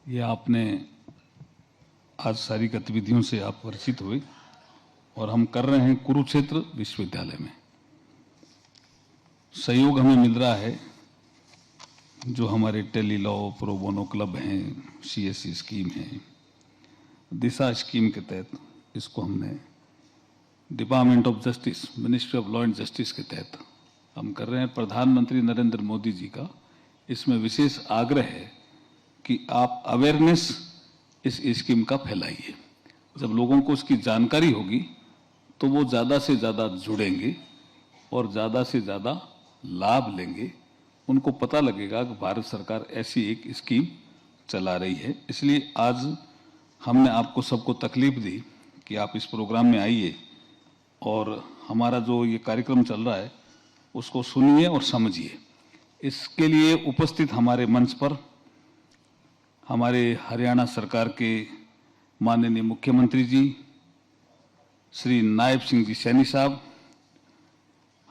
ये आपने आज सारी गतिविधियों से आप परिचित हुए और हम कर रहे हैं कुरुक्षेत्र विश्वविद्यालय में। सहयोग हमें मिल रहा है जो हमारे tele law pro bono club हैं, सीएससी स्कीम है, दिशा स्कीम के तहत इसको हमने department of justice, ministry of law and justice के तहत हम कर रहे हैं। प्रधानमंत्री नरेंद्र मोदी जी का इसमें विशेष आग्रह है कि आप अवेयरनेस इस स्कीम का फैलाइए। जब लोगों को इसकी जानकारी होगी तो वो ज़्यादा से ज़्यादा जुड़ेंगे और ज़्यादा से ज़्यादा लाभ लेंगे। उनको पता लगेगा कि भारत सरकार ऐसी एक स्कीम चला रही है। इसलिए आज हमने आपको सबको तकलीफ दी कि आप इस प्रोग्राम में आइए और हमारा जो ये कार्यक्रम चल रहा है उसको सुनिए और समझिए। इसके लिए उपस्थित हमारे मंच पर हमारे हरियाणा सरकार के माननीय मुख्यमंत्री जी श्री नायब सिंह जी सैनी साहब,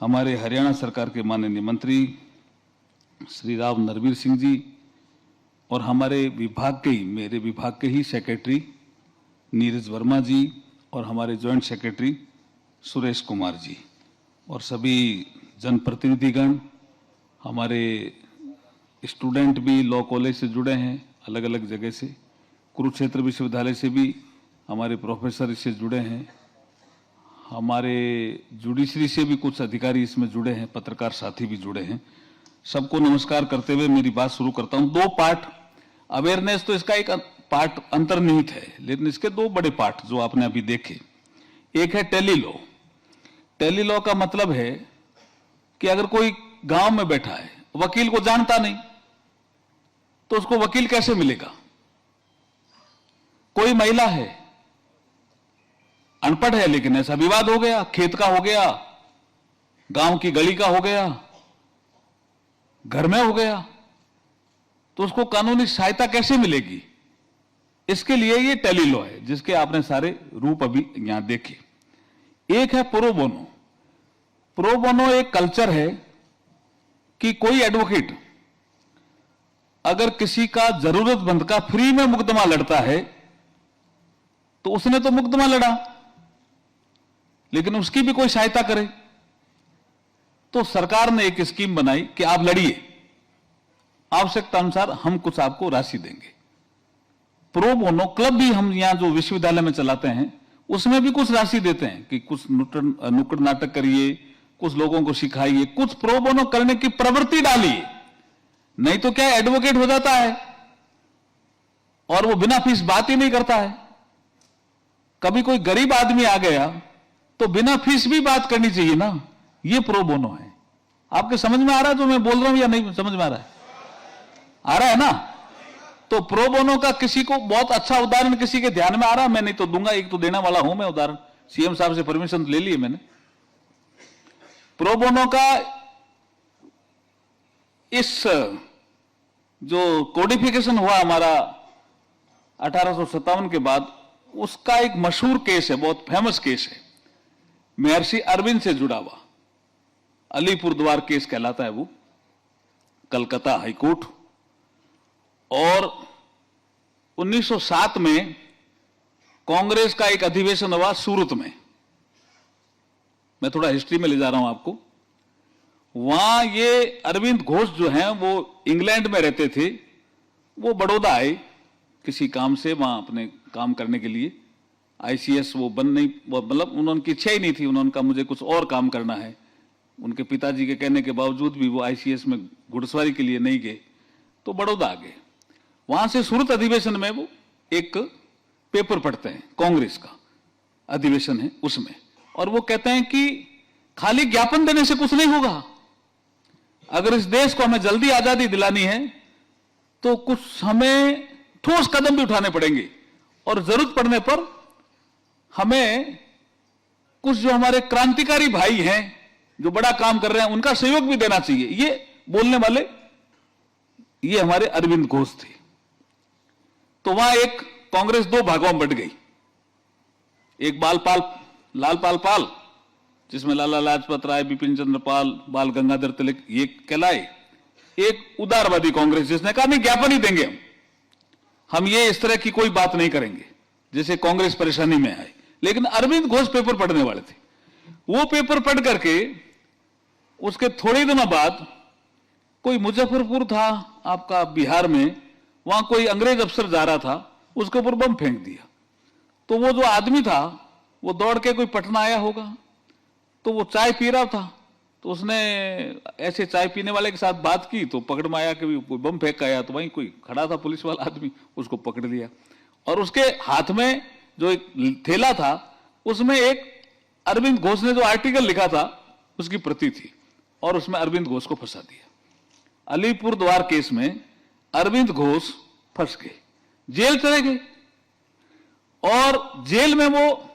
हमारे हरियाणा सरकार के माननीय मंत्री श्री राव नरवीर सिंह जी और हमारे विभाग के ही, मेरे विभाग के ही सेक्रेटरी नीरज वर्मा जी और हमारे जॉइंट सेक्रेटरी सुरेश कुमार जी और सभी जनप्रतिनिधिगण, हमारे स्टूडेंट भी लॉ कॉलेज से जुड़े हैं, अलग अलग जगह से, कुरुक्षेत्र विश्वविद्यालय से भी हमारे प्रोफेसर इससे जुड़े हैं, हमारे जुडिशरी से भी कुछ अधिकारी इसमें जुड़े हैं, पत्रकार साथी भी जुड़े हैं। सबको नमस्कार करते हुए मेरी बात शुरू करता हूं। दो पार्ट, अवेयरनेस तो इसका एक पार्ट अंतर्निहित है, लेकिन इसके दो बड़े पार्ट जो आपने अभी देखे। एक है टेली लॉ। टेली लॉ का मतलब है कि अगर कोई गांव में बैठा है, वकील को जानता नहीं, तो उसको वकील कैसे मिलेगा? कोई महिला है, अनपढ़ है, लेकिन ऐसा विवाद हो गया, खेत का हो गया, गांव की गली का हो गया, घर में हो गया, तो उसको कानूनी सहायता कैसे मिलेगी? इसके लिए ये टेली लॉ है, जिसके आपने सारे रूप अभी यहां देखे। एक है प्रो बोनो। प्रो बोनो एक कल्चर है कि कोई एडवोकेट अगर किसी का जरूरतमंद का फ्री में मुकदमा लड़ता है तो उसने तो मुकदमा लड़ा, लेकिन उसकी भी कोई सहायता करे। तो सरकार ने एक स्कीम बनाई कि आप लड़िए, आवश्यकता अनुसार हम कुछ आपको राशि देंगे। प्रो बोनो क्लब भी हम यहां जो विश्वविद्यालय में चलाते हैं उसमें भी कुछ राशि देते हैं कि कुछ नुक्कड़ नाटक करिए, कुछ लोगों को सिखाइए, कुछ प्रो बोनो करने की प्रवृत्ति डालिए। नहीं तो क्या एडवोकेट हो जाता है और वो बिना फीस बात ही नहीं करता है। कभी कोई गरीब आदमी आ गया तो बिना फीस भी बात करनी चाहिए ना, ये प्रो बोनो है। आपके समझ में आ रहा है जो मैं बोल रहा हूं या नहीं समझ में आ रहा है? आ रहा है ना? तो प्रो बोनो का किसी को बहुत अच्छा उदाहरण किसी के ध्यान में आ रहा है? मैं नहीं तो दूंगा, एक तो देने वाला हूं मैं उदाहरण। सीएम साहब से परमिशन ले ली मैंने। प्रो बोनो का इस जो कोडिफिकेशन हुआ हमारा 1857 के बाद, उसका एक मशहूर केस है, बहुत फेमस केस है, महर्षि अरविंद से जुड़ा हुआ अलीपुर द्वार केस कहलाता है वो, कलकत्ता हाईकोर्ट। और 1907 में कांग्रेस का एक अधिवेशन हुआ सूरत में। मैं थोड़ा हिस्ट्री में ले जा रहा हूं आपको। वहां ये अरविंद घोष जो हैं वो इंग्लैंड में रहते थे, वो बड़ौदा आए किसी काम से, वहां अपने काम करने के लिए। आईसीएस वो बन नहीं, मतलब उन्होंने इच्छा ही नहीं थी, उन्होंने कहा मुझे कुछ और काम करना है। उनके पिताजी के कहने के बावजूद भी वो आईसीएस में घुड़सवारी के लिए नहीं गए, तो बड़ौदा आ गए। वहां से सूरत अधिवेशन में वो एक पेपर पढ़ते हैं, कांग्रेस का अधिवेशन है उसमें, और वो कहते हैं कि खाली ज्ञापन देने से कुछ नहीं होगा। अगर इस देश को हमें जल्दी आजादी दिलानी है तो कुछ हमें ठोस कदम भी उठाने पड़ेंगे और जरूरत पड़ने पर हमें कुछ जो हमारे क्रांतिकारी भाई हैं जो बड़ा काम कर रहे हैं उनका सहयोग भी देना चाहिए। ये बोलने वाले ये हमारे अरविंद घोष थे। तो वहां एक कांग्रेस दो भागों में बंट गई। एक लालपाल पाल, जिसमें लाला लाजपत राय, बिपिन चंद्र पाल, बाल गंगाधर तिलक ये कहलाए। एक उदारवादी कांग्रेस जिसने कहा नहीं ज्ञापन ही देंगे हम। हम ये इस तरह की कोई बात नहीं करेंगे जैसे कांग्रेस परेशानी में आए। लेकिन अरविंद घोष पेपर पढ़ने वाले थे। वो पेपर पढ़ करके उसके थोड़े दिनों बाद कोई मुजफ्फरपुर था आपका बिहार में, वहां कोई अंग्रेज अफसर जा रहा था, उसके ऊपर बम फेंक दिया। तो वो जो आदमी था वो दौड़ के कोई पटना आया होगा, तो वो चाय पी रहा था, तो उसने ऐसे चाय पीने वाले के साथ बात की तो पकड़ में आया कि कोई बम फेंक आया। तो वहीं कोई खड़ा था पुलिस वाला आदमी, उसको पकड़ लिया और उसके हाथ में जो एक थैला था उसमें एक अरविंद घोष ने जो आर्टिकल लिखा था उसकी प्रति थी और उसमें अरविंद घोष को फंसा दिया। अलीपुर द्वार केस में अरविंद घोष फंस गए, जेल चले गए। और जेल में वो,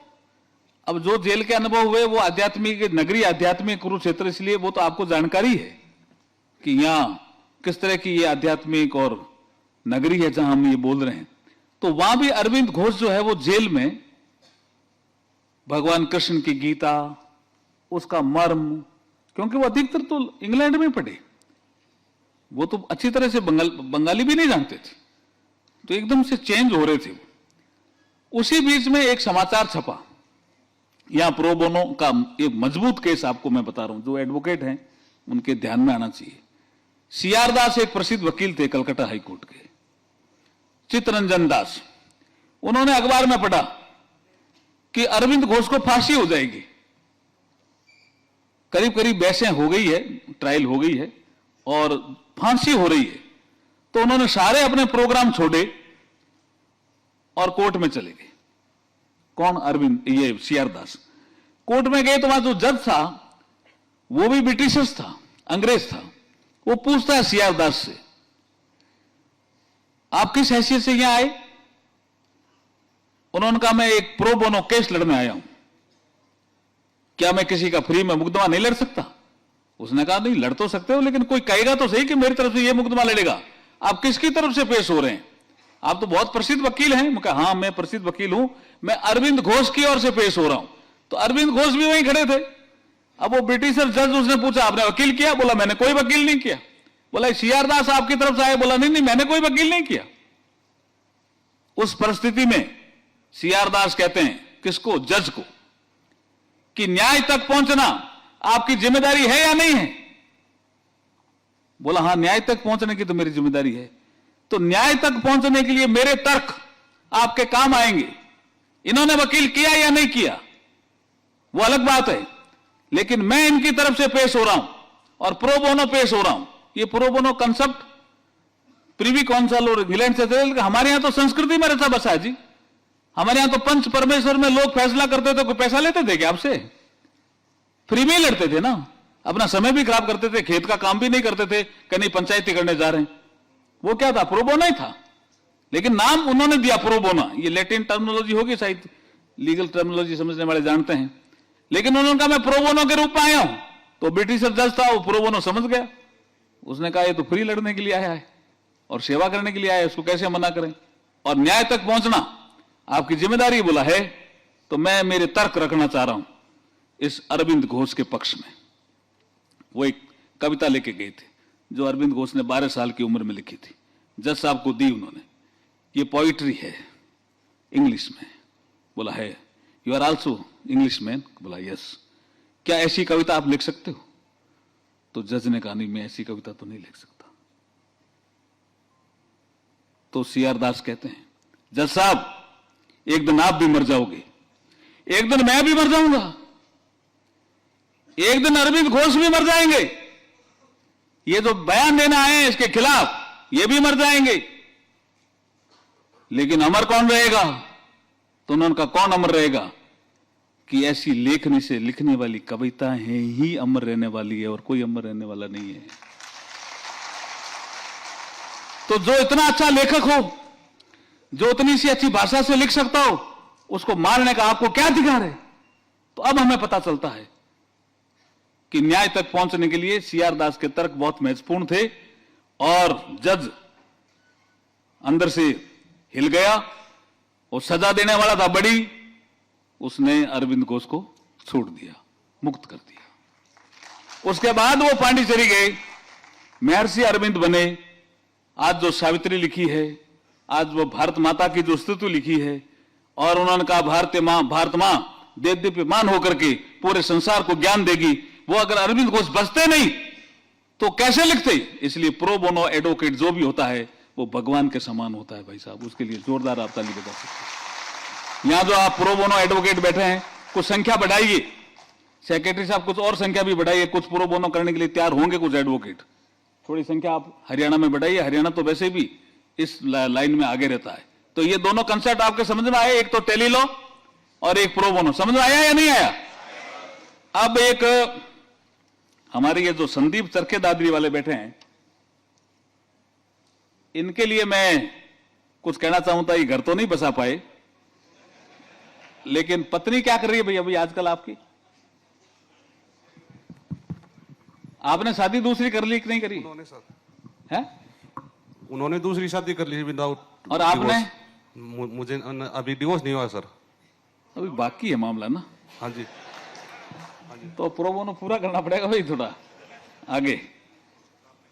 अब जो जेल के अनुभव हुए वो आध्यात्मिक नगरी, आध्यात्मिक कुरुक्षेत्र, इसलिए वो तो आपको जानकारी है कि यहां किस तरह की ये आध्यात्मिक और नगरी है जहां हम ये बोल रहे हैं। तो वहां भी अरविंद घोष जो है वो जेल में भगवान कृष्ण की गीता, उसका मर्म, क्योंकि वो अधिकतर तो इंग्लैंड में पढ़े, वो तो अच्छी तरह से बंगाली भी नहीं जानते थे, तो एकदम से चेंज हो रहे थे। उसी बीच में एक समाचार छपा, यहां प्रो बोनो का एक मजबूत केस आपको मैं बता रहा हूं, जो एडवोकेट हैं उनके ध्यान में आना चाहिए। सीआर दास एक प्रसिद्ध वकील थे कलकत्ता हाईकोर्ट के, चित्तरंजन दास, उन्होंने अखबार में पढ़ा कि अरविंद घोष को फांसी हो जाएगी। करीब करीब बहसें हो गई है, ट्रायल हो गई है और फांसी हो रही है। तो उन्होंने सारे अपने प्रोग्राम छोड़े और कोर्ट में चले गए। कौन? अरविंद, ये सीआर दास। कोर्ट में गए तो वहां जो जज था वो भी ब्रिटिशर्स था, अंग्रेज था। वो पूछता है सीआर दास से, आप किस हैसियत से यहां आए? उन्होंने कहा मैं एक प्रो बोनो केस लड़ने आया हूं, क्या मैं किसी का फ्री में मुकदमा नहीं लड़ सकता? उसने कहा नहीं, लड़ तो सकते हो, लेकिन कोई कहेगा तो सही कि मेरी तरफ से यह मुकदमा लड़ेगा। आप किसकी तरफ से पेश हो रहे हैं? आप तो बहुत प्रसिद्ध वकील हैं। मैं कहा हाँ, मैं प्रसिद्ध वकील हूं, मैं अरविंद घोष की ओर से पेश हो रहा हूं। तो अरविंद घोष भी वहीं खड़े थे। अब वो ब्रिटिशर जज, उसने पूछा आपने वकील किया? बोला मैंने कोई वकील नहीं किया। बोला सीआर दास आपकी तरफ से आए? बोला नहीं नहीं, मैंने कोई वकील नहीं किया। उस परिस्थिति में सीआर दास कहते हैं किसको? जज को, कि न्याय तक पहुंचना आपकी जिम्मेदारी है या नहीं है? बोला हाँ, न्याय तक पहुंचने की तो मेरी जिम्मेदारी है। तो न्याय तक पहुंचने के लिए मेरे तर्क आपके काम आएंगे। इन्होंने वकील किया या नहीं किया वो अलग बात है, लेकिन मैं इनकी तरफ से पेश हो रहा हूं और प्रो बोनो पेश हो रहा हूं। ये pro bono concept Privi council और इंग्लैंड से थे, हमारे यहां तो संस्कृति में रचा बसा है जी। हमारे यहां तो पंच परमेश्वर में लोग फैसला करते थे, कोई पैसा लेते थे क्या आपसे? फ्री में ही लड़ते थे ना, अपना समय भी खराब करते थे, खेत का काम भी नहीं करते थे, कहीं पंचायती करने जा रहे हैं। वो क्या था? प्रो बोनो ही था, लेकिन नाम उन्होंने दिया प्रो बोनो। ये लैटिन टर्मिनोलॉजी होगी शायद, लीगल टर्मिनोलॉजी समझने वाले जानते हैं। लेकिन उन्होंने कहा मैं प्रो बोनो के रूप में आया हूं। तो ब्रिटिशर जज था, वो प्रो बोनो समझ गया। उसने कहा ये तो फ्री लड़ने के लिए आया है और सेवा करने के लिए आया है, इसको कैसे मना करें? और न्याय तक पहुंचना आपकी जिम्मेदारी बोला है, तो मैं मेरे तर्क रखना चाह रहा हूं इस अरविंद घोष के पक्ष में। वो एक कविता लेके गए थे जो अरविंद घोष ने 12 साल की उम्र में लिखी थी, जज साहब को दी उन्होंने। ये पोइट्री है इंग्लिश में। बोला है you are also English man? बोला यस। क्या ऐसी कविता आप लिख सकते हो? तो जज ने कहा नहीं, मैं ऐसी कविता तो नहीं लिख सकता। तो सीआर दास कहते हैं जज साहब, एक दिन आप भी मर जाओगे, एक दिन मैं भी मर जाऊंगा, एक दिन अरविंद घोष भी मर जाएंगे, ये जो बयान देना आए हैं इसके खिलाफ ये भी मर जाएंगे, लेकिन अमर कौन रहेगा? तो उन्होंने कहा कौन अमर रहेगा? कि ऐसी लेखनी से लिखने वाली कविता है ही अमर रहने वाली है और कोई अमर रहने वाला नहीं है। तो जो इतना अच्छा लेखक हो, जो उतनी सी अच्छी भाषा से लिख सकता हो, उसको मारने का आपको क्या अधिकार है? तो अब हमें पता चलता है कि न्याय तक पहुंचने के लिए सीआर दास के तर्क बहुत महत्वपूर्ण थे और जज अंदर से हिल गया। वो सजा देने वाला था बड़ी, उसने अरविंद घोष को छोड़ दिया, मुक्त कर दिया। उसके बाद वो पांडिचेरी गए, महर्षि अरविंद बने। आज जो सावित्री लिखी है, आज वो भारत माता की जो स्तुति लिखी है और उन्होंने कहा भारत मां देव दीप्यमान होकर के पूरे संसार को ज्ञान देगी, वो अगर अरविंद घोष बचते नहीं तो कैसे लिखते? इसलिए प्रो बोनो एडवोकेट जो भी होता है वो भगवान के समान होता है भाई साहब, उसके लिए जोरदार आप ताली बजा सकते हैं। यहां जो आप प्रो बोनो एडवोकेट बैठे हैं, कुछ संख्या बढ़ाइए, सेक्रेटरी साहब कुछ और संख्या भी बढ़ाइए, कुछ प्रो बोनो करने के लिए तैयार होंगे कुछ एडवोकेट, थोड़ी संख्या आप हरियाणा में बढ़ाइए। हरियाणा तो वैसे भी इस लाइन में आगे रहता है। तो ये दोनों कंसेप्ट आपके समझ में आए, एक तो टेली लॉ और एक प्रो बोनो, समझ में आया या नहीं आया? अब एक हमारे ये जो संदीप चरखे दादरी वाले बैठे हैं, इनके लिए मैं कुछ कहना चाहूंगा। ये घर तो नहीं बसा पाए, लेकिन पत्नी क्या कर रही है भैया अभी आजकल आपकी? आपने शादी दूसरी कर ली कि नहीं करी? उन्होंने सर है, उन्होंने दूसरी शादी कर ली विदाउट। और आपने? मुझे अभी डिवोर्स नहीं हुआ सर, अभी बाकी है मामला ना। हाँ जी। तो प्रो बोनो पूरा करना पड़ेगा भाई थोड़ा आगे।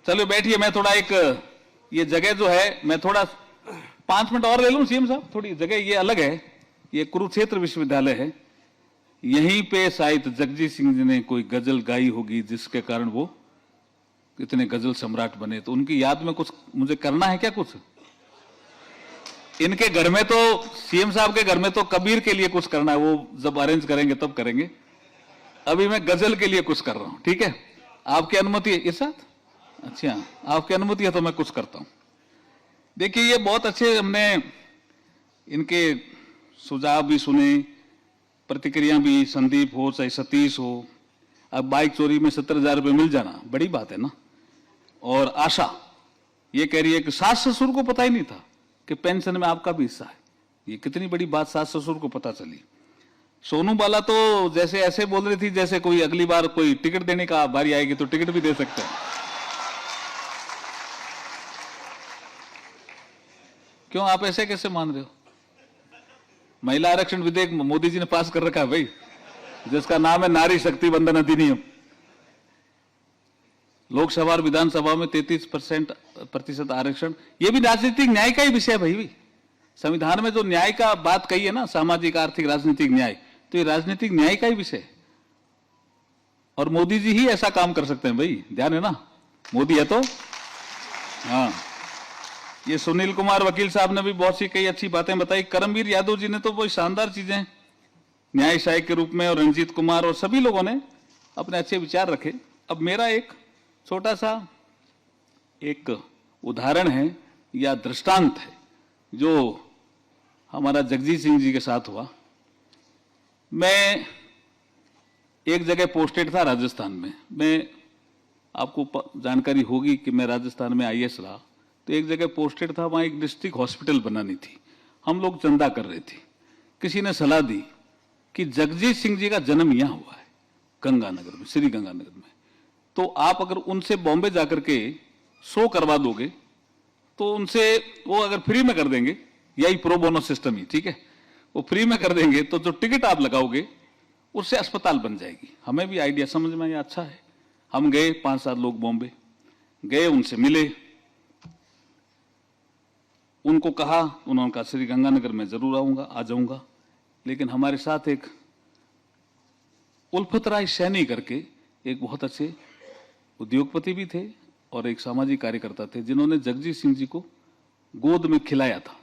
चलो बैठिए, मैं थोड़ा एक ये जगह जो है मैं थोड़ा 5 मिनट और ले लूं सीएम साहब। थोड़ी जगह ये अलग है, ये कुरुक्षेत्र विश्वविद्यालय है, यहीं पे शायद जगजीत सिंह जी ने कोई गजल गाई होगी जिसके कारण वो इतने गजल सम्राट बने। तो उनकी याद में कुछ मुझे करना है क्या? कुछ इनके घर में तो सीएम साहब के घर में तो कबीर के लिए कुछ करना है, वो जब अरेंज करेंगे तब करेंगे। अभी मैं गजल के लिए कुछ कर रहा हूं, ठीक है? आपकी अनुमति है इस साथ? अच्छा, आपकी अनुमति है तो मैं कुछ करता हूं। देखिए ये बहुत अच्छे, हमने इनके सुझाव भी सुने, प्रतिक्रिया भी, संदीप हो चाहे सतीश हो। अब बाइक चोरी में 70,000 रुपये मिल जाना बड़ी बात है ना। और आशा ये कह रही है कि सास ससुर को पता ही नहीं था कि पेंशन में आपका भी हिस्सा है। ये कितनी बड़ी बात सास ससुर को पता चली। सोनू बाला तो जैसे ऐसे बोल रही थी जैसे कोई अगली बार कोई टिकट देने का बारी आएगी तो टिकट भी दे सकते हैं। क्यों आप ऐसे कैसे मान रहे हो? महिला आरक्षण विधेयक मोदी जी ने पास कर रखा है भाई, जिसका नाम है नारी शक्ति वंदन अधिनियम। लोकसभा और विधानसभा में 33% आरक्षण, ये भी राजनीतिक न्याय का ही विषय है भाई। संविधान में जो न्याय का बात कही है ना, सामाजिक आर्थिक राजनीतिक न्याय, तो ये राजनीतिक न्याय का ही विषय है। और मोदी जी ही ऐसा काम कर सकते हैं भाई, ध्यान है ना, मोदी है तो। हाँ, ये सुनील कुमार वकील साहब ने भी बहुत सी कई अच्छी बातें बताई। करमवीर यादव जी ने तो बहुत शानदार चीजें न्याय सहायक के रूप में, और रंजीत कुमार और सभी लोगों ने अपने अच्छे विचार रखे। अब मेरा एक छोटा सा एक उदाहरण है या दृष्टांत है जो हमारा जगजीत सिंह जी के साथ हुआ। मैं एक जगह पोस्टेड था राजस्थान में, मैं आपको जानकारी होगी कि मैं राजस्थान में आईएएस रहा, तो एक जगह पोस्टेड था, वहां एक डिस्ट्रिक्ट हॉस्पिटल बनानी थी। हम लोग चंदा कर रहे थे, किसी ने सलाह दी कि जगजीत सिंह जी का जन्म यहां हुआ है गंगानगर में, श्री गंगानगर में, तो आप अगर उनसे बॉम्बे जाकर के शो करवा दोगे तो उनसे वो अगर फ्री में कर देंगे, यही प्रो बोनो सिस्टम ही, ठीक है, वो फ्री में कर देंगे तो जो टिकट आप लगाओगे उससे अस्पताल बन जाएगी। हमें भी आइडिया समझ में आया, अच्छा है। हम गए 5-7 लोग बॉम्बे गए, उनसे मिले, उनको कहा, उन्होंने कहा श्री गंगानगर में जरूर आऊंगा, आ जाऊंगा। लेकिन हमारे साथ एक उल्फत राय सैनी करके एक बहुत अच्छे उद्योगपति भी थे और एक सामाजिक कार्यकर्ता थे, जिन्होंने जगजीत सिंह जी को गोद में खिलाया था।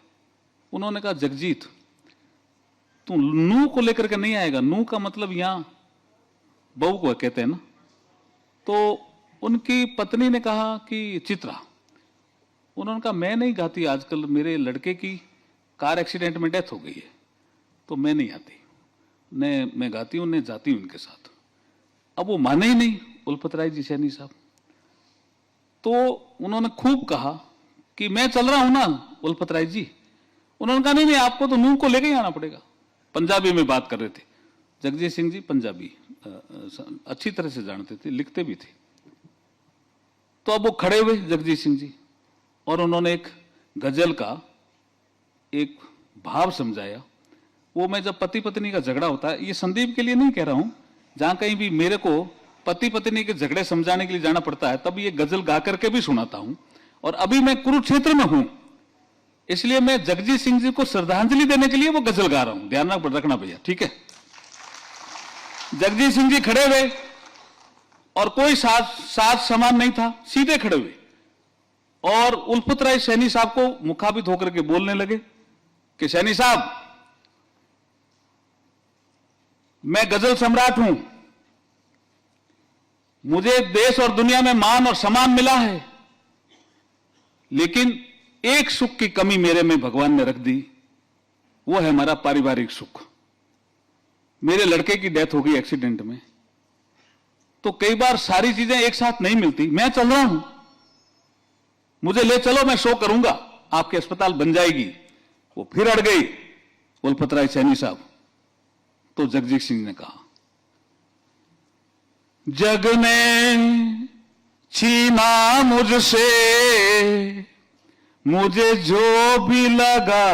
उन्होंने कहा जगजीत तू नू को लेकर के नहीं आएगा, नू का मतलब यहां बहू को कहते हैं ना। तो उनकी पत्नी ने कहा कि चित्रा, उन्होंने कहा मैं नहीं गाती, आजकल मेरे लड़के की कार एक्सीडेंट में डेथ हो गई है तो मैं नहीं आती, मैं गाती हूं, जाती हूं उनके साथ। अब वो माने ही नहीं उल्फत राय जी सैनी साहब। तो उन्होंने खूब कहा कि मैं चल रहा हूं ना उल्फत राय जी। उन्होंने कहा नहीं आपको तो नूह को लेके ही आना पड़ेगा। पंजाबी में बात कर रहे थे, जगजीत सिंह जी पंजाबी अच्छी तरह से जानते थे, लिखते भी थे। तो अब वो खड़े हुए जगजीत सिंह जी और उन्होंने एक गजल का एक भाव समझाया। वो मैं जब पति पत्नी का झगड़ा होता है, ये संदीप के लिए नहीं कह रहा हूं, जहां कहीं भी मेरे को पति पत्नी के झगड़े समझाने के लिए जाना पड़ता है तब ये गजल गा करके भी सुनाता हूं। और अभी मैं कुरुक्षेत्र में हूं इसलिए मैं जगजीत सिंह जी को श्रद्धांजलि देने के लिए वो गजल गा रहा हूं, ध्यान रखना भैया, ठीक है। जगजीत सिंह जी खड़े हुए और कोई साज सामान नहीं था, सीधे खड़े हुए और उल्फत राय सैनी साहब को मुखाबित होकर के बोलने लगे कि सैनी साहब, मैं गजल सम्राट हूं, मुझे देश और दुनिया में मान और सम्मान मिला है, लेकिन एक सुख की कमी मेरे में भगवान ने रख दी, वो है हमारा पारिवारिक सुख। मेरे लड़के की डेथ हो गई एक्सीडेंट में, तो कई बार सारी चीजें एक साथ नहीं मिलती। मैं चल रहा हूं, मुझे ले चलो, मैं शो करूंगा, आपके अस्पताल बन जाएगी। वो फिर अड़ गई उल्फत राय सैनी साहब। तो जगजीत सिंह ने कहा, जग ने छीना मुझसे मुझे जो भी लगा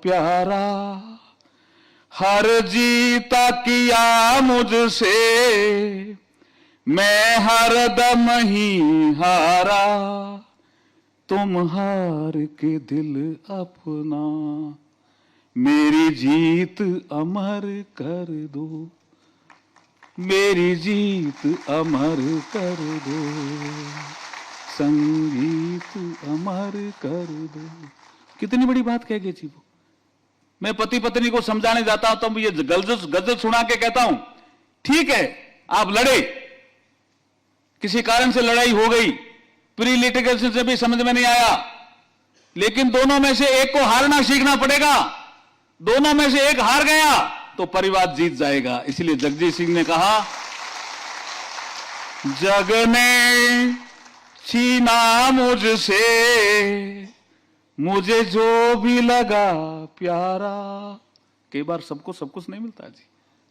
प्यारा, हर जीता किया मुझसे मैं हर दम ही हारा, तुम हार के दिल अपना मेरी जीत अमर कर दो, मेरी जीत अमर कर दो, संगीत अमर कर दो। कितनी बड़ी बात कह गई थी वो। मैं पति पत्नी को समझाने जाता हूं तो ये गजल सुना के कहता हूं, ठीक है आप लड़े, किसी कारण से लड़ाई हो गई, प्री लिटिगेशन से भी समझ में नहीं आया, लेकिन दोनों में से एक को हारना सीखना पड़ेगा। दोनों में से एक हार गया तो परिवार जीत जाएगा। इसलिए जगजीत सिंह ने कहा, जग ने छीना मुझसे मुझे जो भी लगा प्यारा। कई बार सबको सब कुछ नहीं मिलता जी,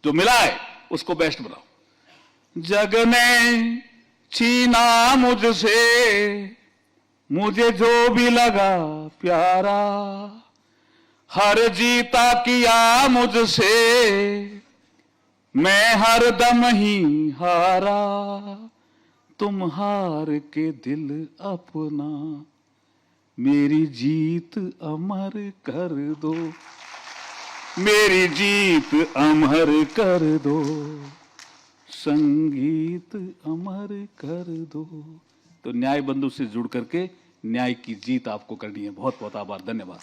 जो मिला है उसको बेस्ट बनाओ। जग ने छीना मुझसे मुझे जो भी लगा प्यारा, हर जीता किया मुझसे मैं हर दम ही हारा, तुम हार के दिल अपना मेरी जीत अमर कर दो, मेरी जीत अमर कर दो, संगीत अमर कर दो। तो न्याय बंधु से जुड़ करके न्याय की जीत आपको करनी है। बहुत बहुत आभार, धन्यवाद।